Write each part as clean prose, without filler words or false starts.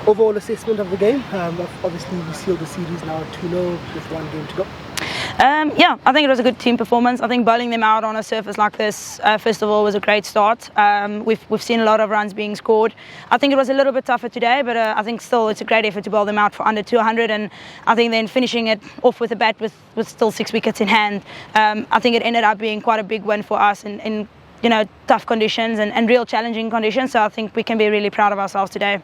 Overall assessment of the game. Obviously, we sealed the series now 2-0 with one game to go. Yeah, I think it was a good team performance. I think bowling them out on a surface like this, first of all, was a great start. We've seen a lot of runs being scored. I think it was a little bit tougher today, but I think still it's a great effort to bowl them out for under 200. And I think then finishing it off with a bat with still 6 wickets in hand, I think it ended up being quite a big win for us in tough conditions and real challenging conditions. So I think we can be really proud of ourselves today.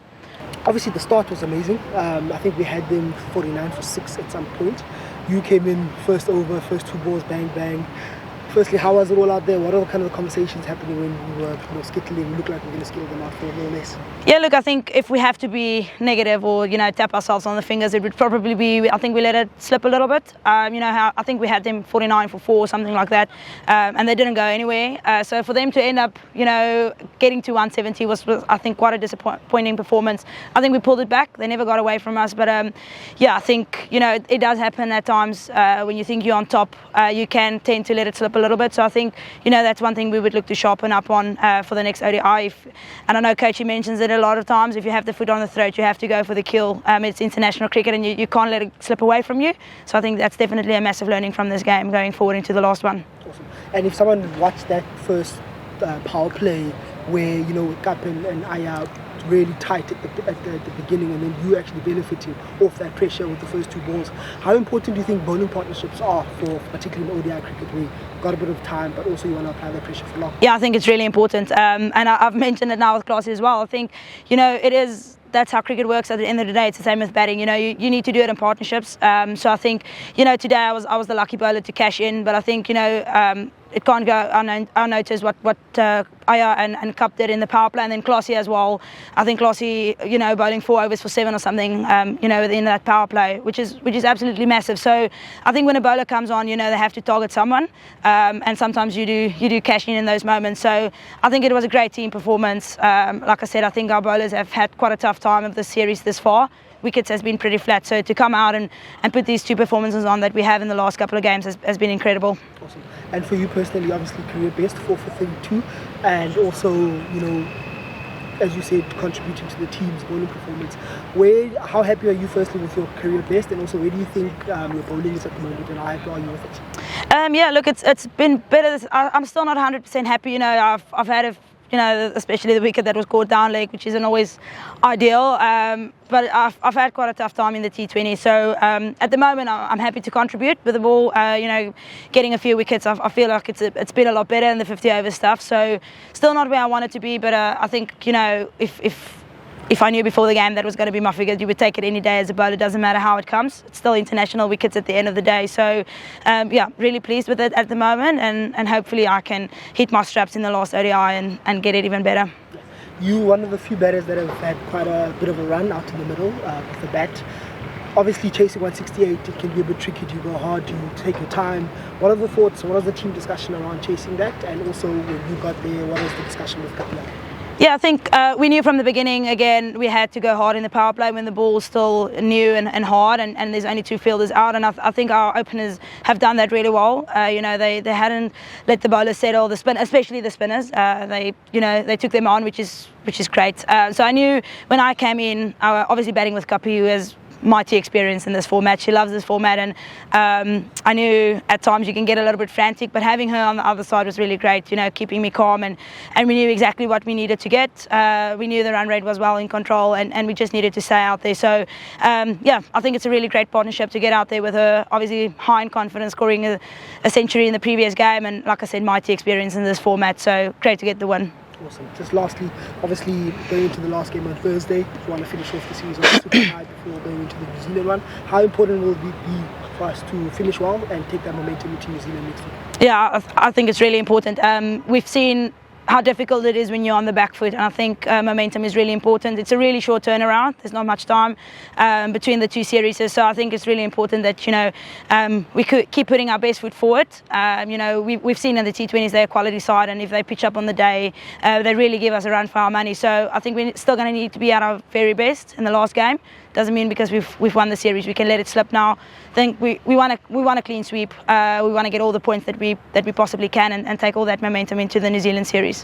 Obviously, the start was amazing. I think we had them 49 for 6 at some point. You came in first over, first 2 balls, bang, bang. Firstly, how was it all out there? What are the kind of conversations happening when we were skittling? We looked like we were going to skittle them out for more or less. Yeah, look, I think if we have to be negative or tap ourselves on the fingers, it would probably be. I think we let it slip a little bit. I think we had them 49 for 4 or something like that, and they didn't go anywhere. So for them to end up, getting to 170 was I think quite a disappointing performance. I think we pulled it back. They never got away from us, but I think it does happen at times when you think you're on top. You can tend to let it slip a little bit. So I think that's one thing we would look to sharpen up on for the next ODI. And I know Coachy mentions it a lot of times. If you have the foot on the throat, you have to go for the kill. It's international cricket, and you can't let it slip away from you. So I think that's definitely a massive learning from this game going forward into the last one. Awesome. And if someone watched that first power play where Kap and Aya really tight at the beginning, and then you actually benefiting off that pressure with the first 2 balls, how important do you think bowling partnerships are for particularly in ODI cricket where you've got a bit of time but also you want to apply that pressure for long? Yeah, I think it's really important, and I've mentioned it now with Classy as well. I think it is. That's how cricket works at the end of the day. It's the same with batting. You need to do it in partnerships. So I think today I was the lucky bowler to cash in, but I think it can't go unnoticed what Aya and Kap did in the power play, and then Classy as well. I think Classy bowling 4 overs for 7 or something within that power play, which is absolutely massive. So I think when a bowler comes on, they have to target someone, and sometimes you do cash in those moments. So I think it was a great team performance. Like I said, I think our bowlers have had quite a tough time of the series this far. Wickets has been pretty flat, so to come out and put these 2 performances on that we have in the last couple of games has been incredible. Awesome. And for you personally, obviously career best 4 for 32, and also as you said, contributing to the team's bowling performance. How happy are you firstly with your career best, and also where do you think your bowling is at the moment, and how happy are you with it? Yeah, look, it's been better. I'm still not 100% happy. I've had especially the wicket that was caught down leg, which isn't always ideal. But I've had quite a tough time in the T20. So at the moment, I'm happy to contribute with the ball. Getting a few wickets, I feel like it's been a lot better in the 50 over stuff. So still not where I want it to be, but I think if I knew before the game that was going to be my figure, you would take it any day as a bowler. It doesn't matter how it comes. It's still international wickets at the end of the day. So, really pleased with it at the moment, and hopefully I can hit my straps in the last ODI and get it even better. You one of the few batters that have had quite a bit of a run out in the middle with the bat. Obviously, chasing 168, it can be a bit tricky. You go hard, you take your time. What are the thoughts? What was the team discussion around chasing that? And also, when you got there, what was the discussion with Kapila? Yeah, I think we knew from the beginning, again, we had to go hard in the power play when the ball's still new and hard, and there's only 2 fielders out, and I think our openers have done that really well. They hadn't let the bowlers settle, especially the spinners. They took them on, which is great. So I knew when I came in, obviously batting with Kapi, who has mighty experience in this format. She loves this format, and I knew at times you can get a little bit frantic, but having her on the other side was really great, keeping me calm, and we knew exactly what we needed to get. We knew the run rate was well in control, and we just needed to stay out there. So I think it's a really great partnership to get out there with her, obviously high in confidence, scoring a century in the previous game, and like I said, mighty experience in this format, so great to get the win. Awesome. Just lastly, obviously going into the last game on Thursday, you want to finish off the series on super high before going into the New Zealand one. How important will it be for us to finish well and take that momentum into New Zealand next week? Yeah, I think it's really important. We've seen how difficult it is when you're on the back foot, and I think momentum is really important. It's a really short turnaround. There's not much time between the 2 series, so I think it's really important that we could keep putting our best foot forward. We've seen in the T20s they're a quality side, and if they pitch up on the day, they really give us a run for our money. So I think we're still going to need to be at our very best in the last game. Doesn't mean because we've won the series we can let it slip now. I think we want a clean sweep. We want to get all the points that we possibly can, and take all that momentum into the New Zealand series.